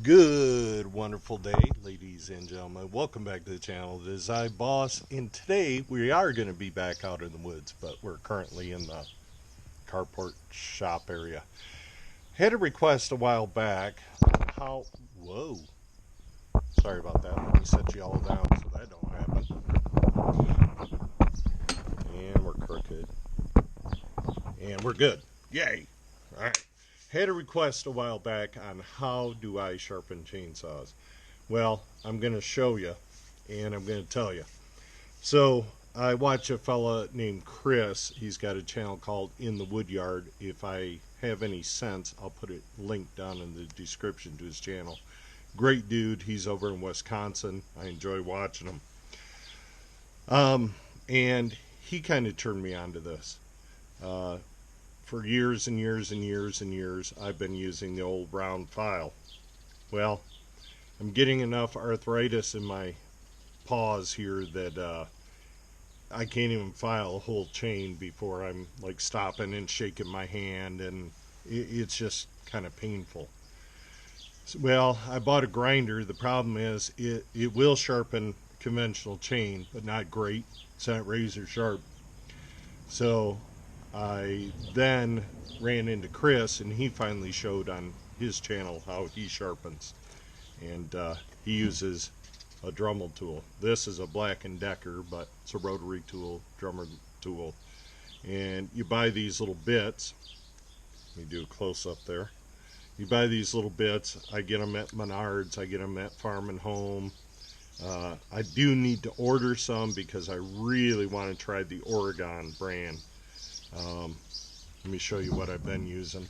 Good, wonderful day, ladies and gentlemen. Welcome back to the channel. It is I, Boss, and today we are going to be back out in the woods, but we're currently in the carport shop area. Had a request a while back on how. Whoa, sorry about that. Let me set you all down so that don't happen. And we're crooked. And we're good. Yay! All right. Had a request a while back on how do I sharpen chainsaws. Well, I'm going to show you, and I'm going to tell you. So I watch a fella named Chris. He's got a channel called In the Woodyard. If I have any sense, I'll put it linked down in the description to his channel. Great dude. He's over in Wisconsin. I enjoy watching him. And he kind of turned me on to this. For years and years and years and years, I've been using the old round file. Well, I'm getting enough arthritis in my paws here that I can't even file a whole chain before I'm like stopping and shaking my hand, and it's just kind of painful. Well, I bought a grinder. The problem is it will sharpen conventional chain, but not great. It's not razor sharp. So I then ran into Chris, and he finally showed on his channel how he sharpens. And he uses a Dremel tool. This is a Black & Decker, but it's a rotary tool, drummer tool. And you buy these little bits. Let me do a close-up there. You buy these little bits. I get them at Menards. I get them at Farm and Home. I do need to order some because I really want to try the Oregon brand. Let me show you what I've been using.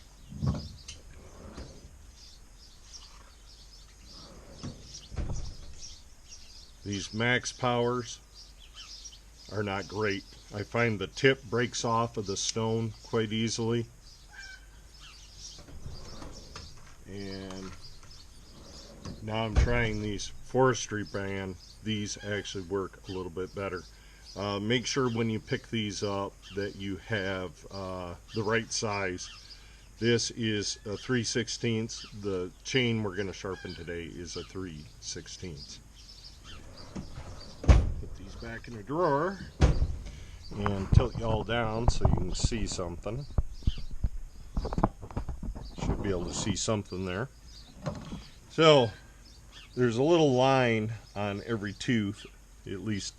These max powers are not great. I find the tip breaks off of the stone quite easily. And now I'm trying these forestry brand. These actually work a little bit better. Make sure when you pick these up that you have the right size. This is a 3/16. The chain we're going to sharpen today is a 3/16. Put these back in the drawer and tilt y'all down so you can see something. Should be able to see something there. So there's a little line on every tooth, at least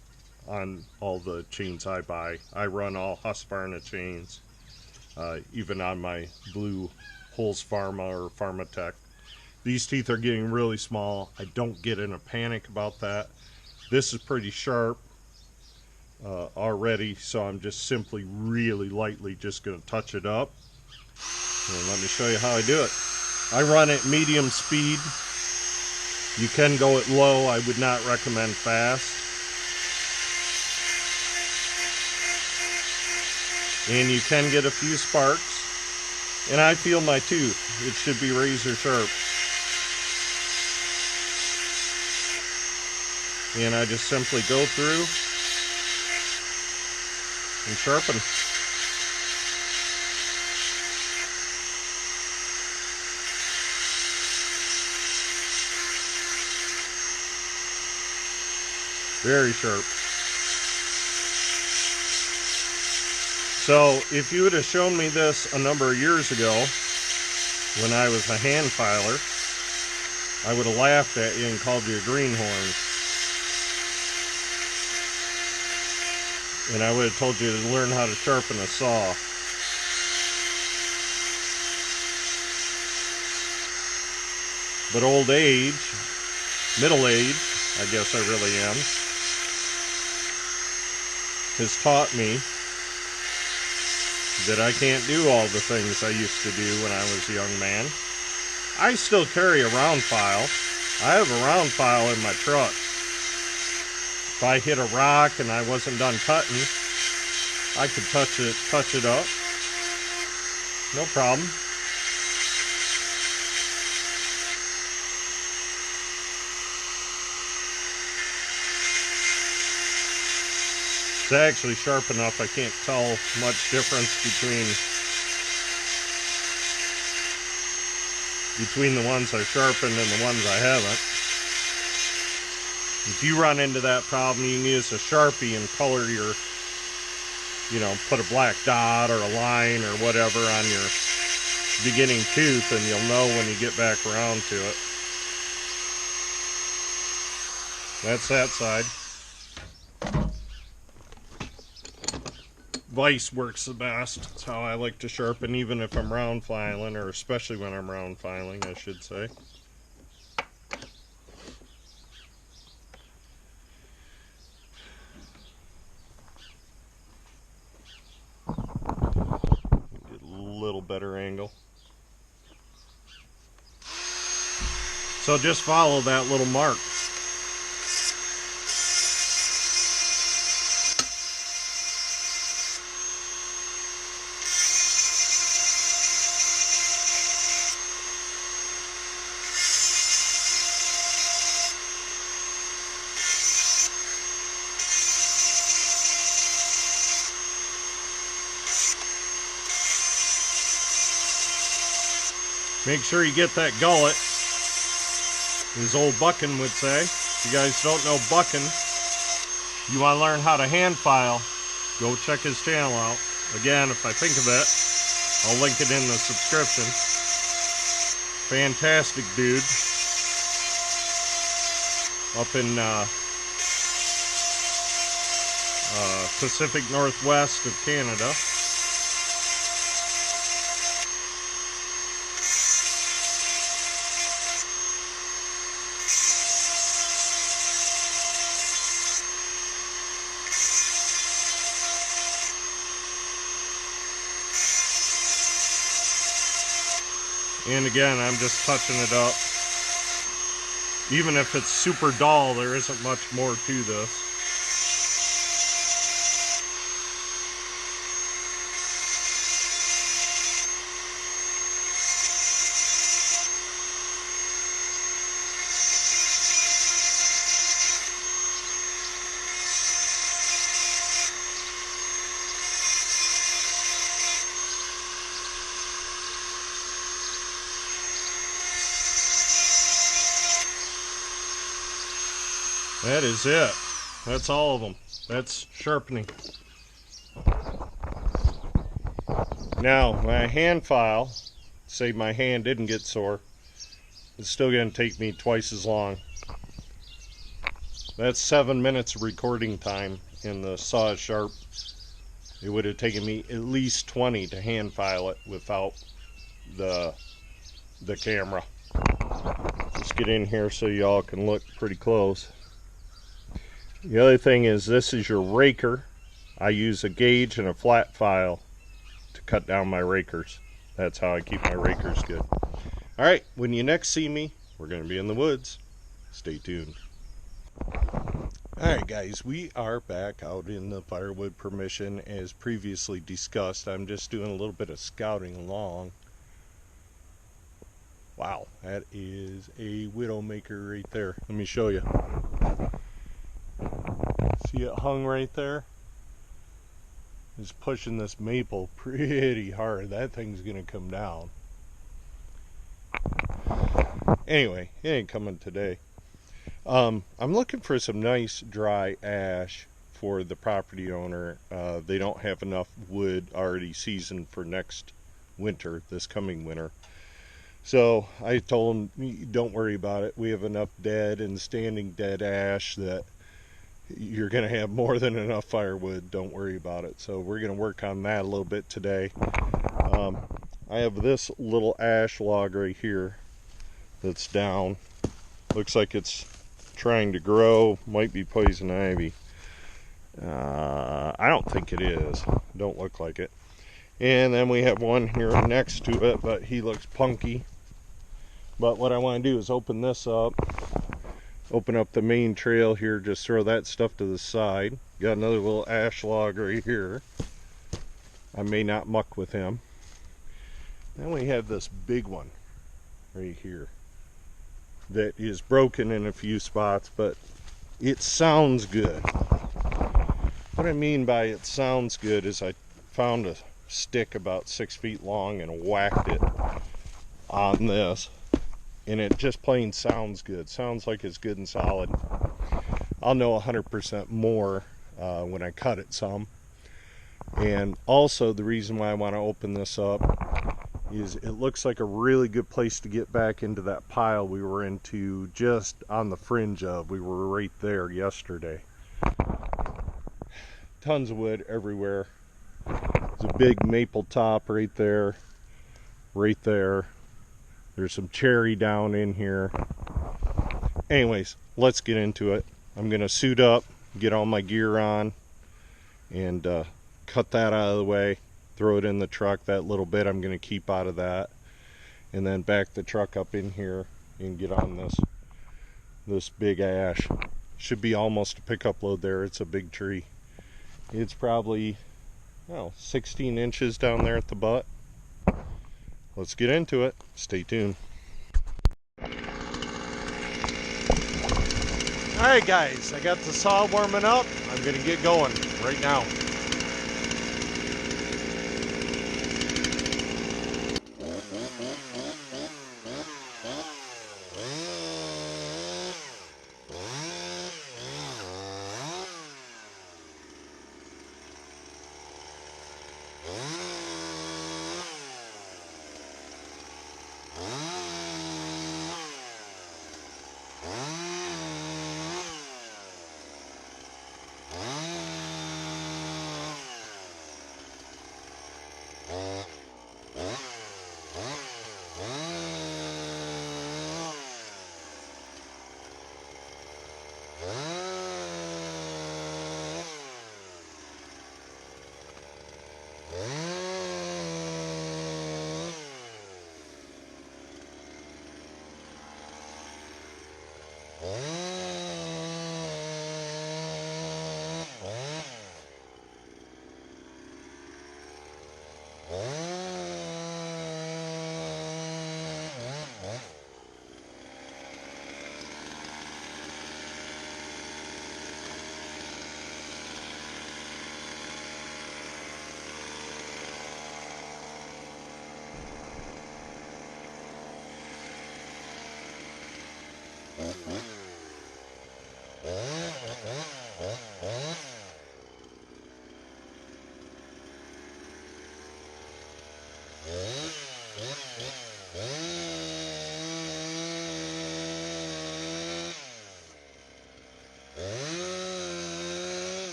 on all the chains I buy. I run all Husqvarna chains, even on my blue Holz Pharma or Pharmatech. These teeth are getting really small. I don't get in a panic about that. This is pretty sharp already, so I'm just simply really lightly just going to touch it up. And let me show you how I do it. I run at medium speed. You can go at low. I would not recommend fast. And you can get a few sparks. And I feel my tooth. It should be razor sharp. And I just simply go through and sharpen. Very sharp. So if you would have shown me this a number of years ago when I was a hand filer, I would have laughed at you and called you a greenhorn. And I would have told you to learn how to sharpen a saw. But old age, middle age, I guess I really am, has taught me that I can't do all the things I used to do when I was a young man. I still carry a round file. I have a round file in my truck. If I hit a rock and I wasn't done cutting, I could touch it up. No problem. It's actually sharp enough I can't tell much difference between between the ones I sharpened and the ones I haven't. If you run into that problem, you can use a Sharpie and color your, put a black dot or a line or whatever on your beginning tooth, and you'll know when you get back around to it. That's that side. Vise works the best. That's how I like to sharpen, even if I'm round filing, or especially when I'm round filing, I should say. Get a little better angle. So just follow that little mark. Make sure you get that gullet, as old Buckin would say. If you guys don't know Buckin, you want to learn how to hand file, go check his channel out. Again, if I think of it, I'll link it in the subscription. Fantastic dude. Up in Pacific Northwest of Canada. And again, I'm just touching it up. Even if it's super dull, there isn't much more to this. That is it. That's all of them. That's sharpening. Now, when I hand file, say my hand didn't get sore, it's still going to take me twice as long. That's 7 minutes of recording time in the saw sharp. It would have taken me at least 20 to hand file it without the camera. Let's get in here so y'all can look pretty close. The other thing is, this is your raker. I use a gauge and a flat file to cut down my rakers. That's how I keep my rakers good. Alright, when you next see me, we're going to be in the woods. Stay tuned. Alright guys, we are back out in the Firewood permission as previously discussed. I'm just doing a little bit of scouting along. Wow, that is a widowmaker right there. Let me show you. See it hung right there? It's pushing this maple pretty hard. That thing's gonna come down. Anyway, it ain't coming today. I'm looking for some nice dry ash for the property owner. They don't have enough wood already seasoned for next winter, this coming winter. So I told them, don't worry about it. We have enough dead and standing dead ash that you're going to have more than enough firewood. Don't worry about it. So we're going to work on that a little bit today. I have this little ash log right here that's down. Looks like it's trying to grow. Might be poison ivy. I don't think it is. Don't look like it. And then we have one here next to it, but he looks punky. But what I want to do is open this up. Open up the main trail here, just throw that stuff to the side. Got another little ash log right here. I may not muck with him. Then we have this big one right here that is broken in a few spots, but it sounds good. What I mean by it sounds good is I found a stick about 6 feet long and whacked it on this. and it just plain sounds good. Sounds like it's good and solid. I'll know 100% more when I cut it some. And also the reason why I want to open this up is it looks like a really good place to get back into that pile we were into just on the fringe of. We were right there yesterday. Tons of wood everywhere. There's a big maple top right there. Right there. There's some cherry down in here. Anyways, let's get into it. I'm going to suit up, get all my gear on, and cut that out of the way. Throw it in the truck. That little bit I'm going to keep out of that. And then back the truck up in here and get on this big ash. Should be almost a pickup load there. It's a big tree. It's probably 16 inches down there at the butt. Let's get into it. Stay tuned. Alright guys, I got the saw warming up. I'm going to get going right now.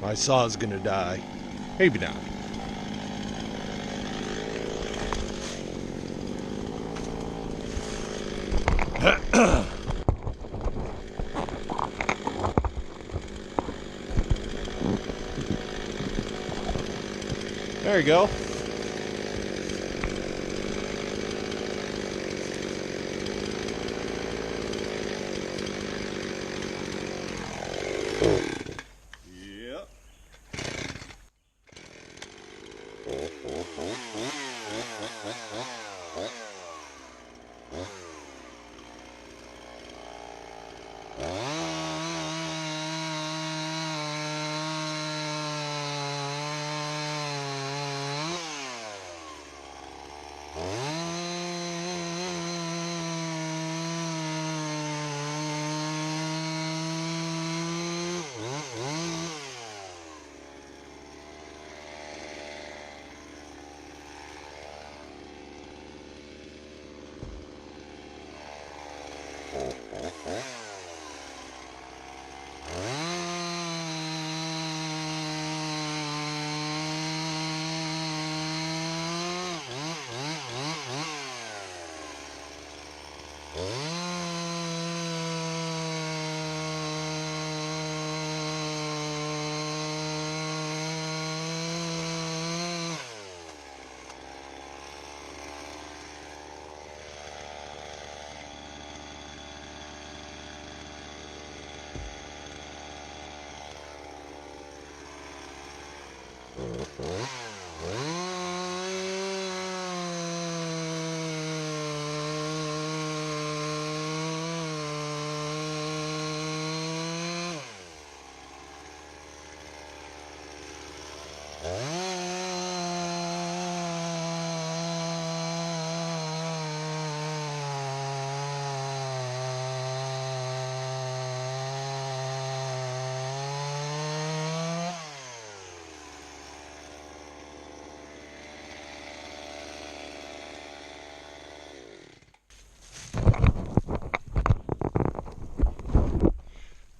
My saw's gonna die. Maybe not. There you go. Yep.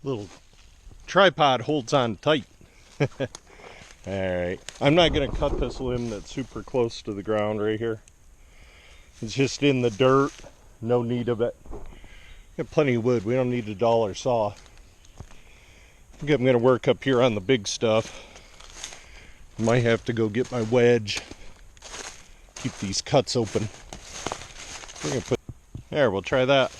Little tripod holds on tight. Alright, I'm not going to cut this limb that's super close to the ground right here. It's just in the dirt, no need of it. Got plenty of wood, we don't need a dollar saw. I think I'm going to work up here on the big stuff. Might have to go get my wedge. Keep these cuts open. We're going to put... There, we'll try that.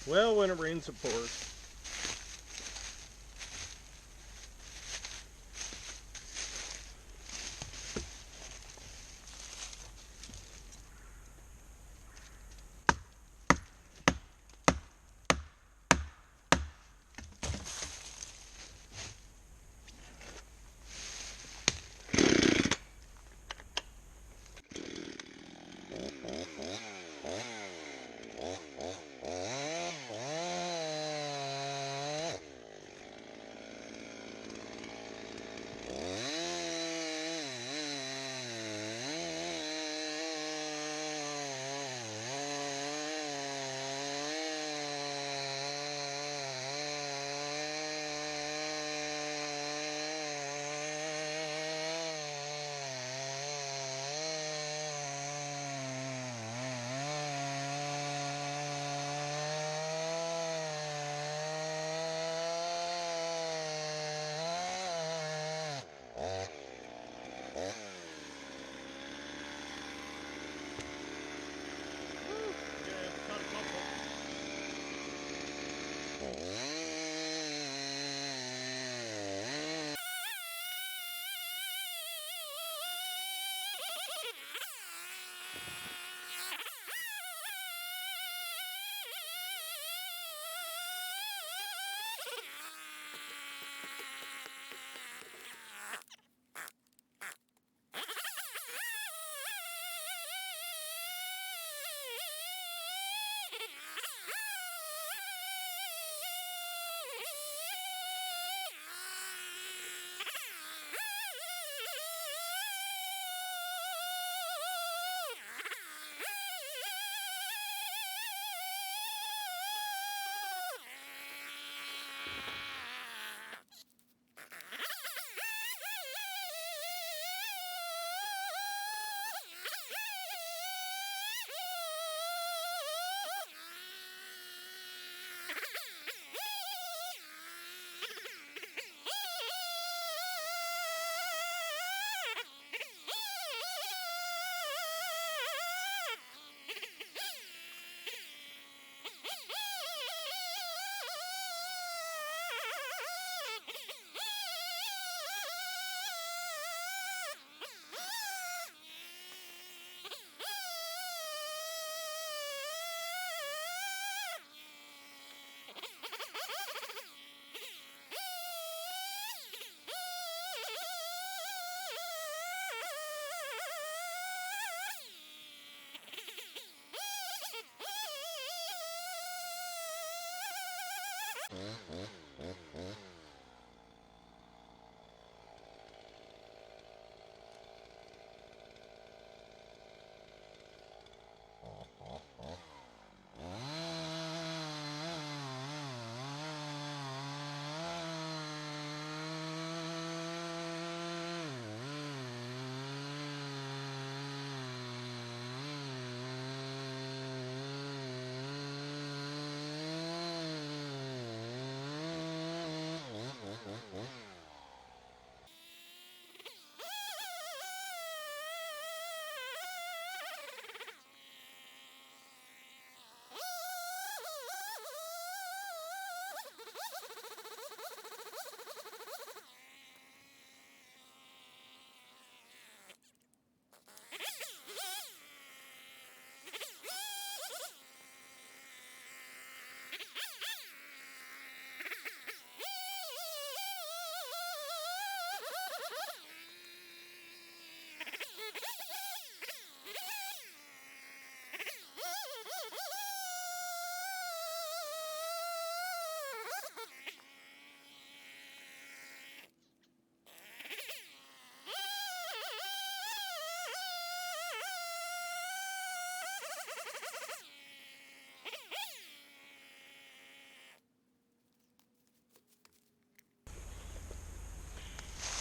Well, when it rains, it pours.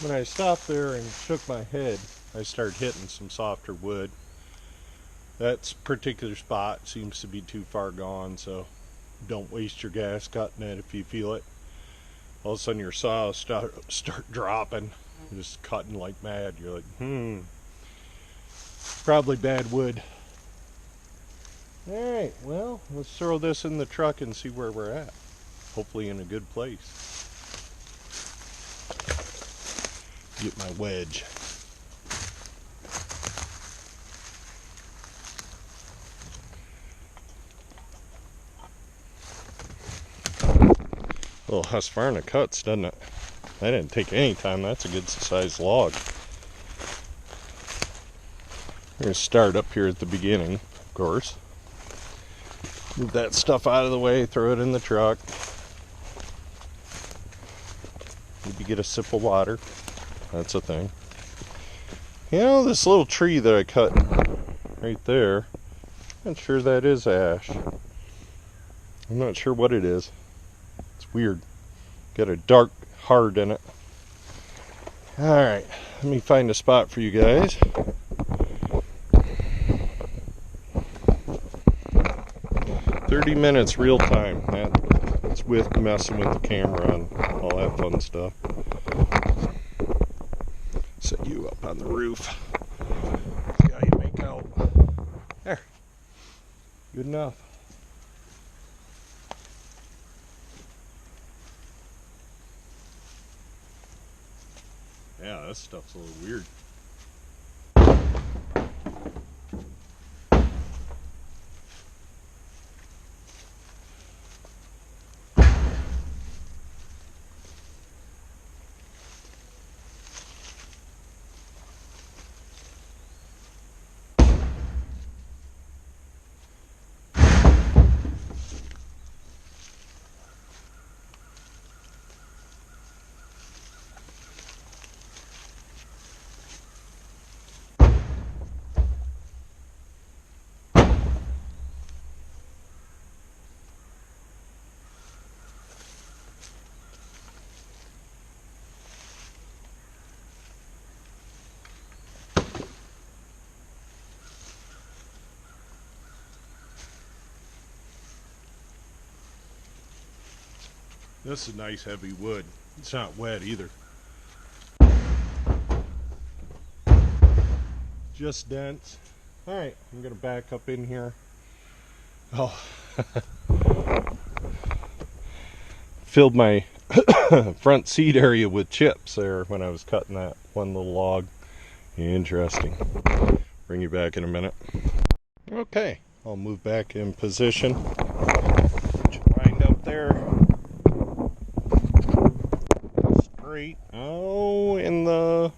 When I stopped there and shook my head, I started hitting some softer wood. That particular spot seems to be too far gone, so don't waste your gas cutting it if you feel it. All of a sudden your saw start dropping, just cutting like mad. You're like, probably bad wood. Alright, well, let's throw this in the truck and see where we're at. Hopefully in a good place. Get my wedge. Little Husqvarna cuts, doesn't it? That didn't take any time. That's a good sized log. We're going to start up here at the beginning, of course. Move that stuff out of the way, throw it in the truck. Maybe get a sip of water. That's a thing. You know, this little tree that I cut right there, I'm not sure that is ash. I'm not sure what it is. It's weird. Got a dark heart in it. Alright, let me find a spot for you guys. $30 real time. That's with messing with the camera and all that fun stuff. Set you up on the roof. See how you make out. There. Good enough. Yeah, this stuff's a little weird. This is nice heavy wood. It's not wet either. Just dense. Alright, I'm going to back up in here. Oh. Filled my front seat area with chips there when I was cutting that one little log. Interesting. Bring you back in a minute. Okay, I'll move back in position. Wind up there. Straight. Oh, and the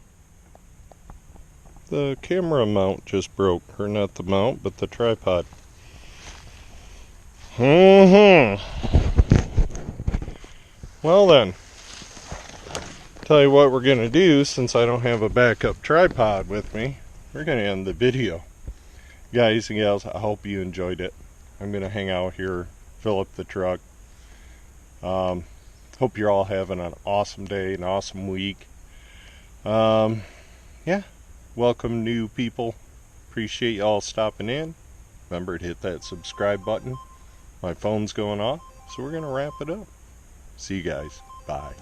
camera mount just broke. Or not the mount, but the tripod. Well then, tell you what we're going to do, since I don't have a backup tripod with me, we're going to end the video. Guys and gals, I hope you enjoyed it. I'm going to hang out here, fill up the truck. Hope you're all having an awesome day, an awesome week. Yeah, welcome new people. Appreciate y'all stopping in. Remember to hit that subscribe button. My phone's going off, so we're going to wrap it up. See you guys. Bye.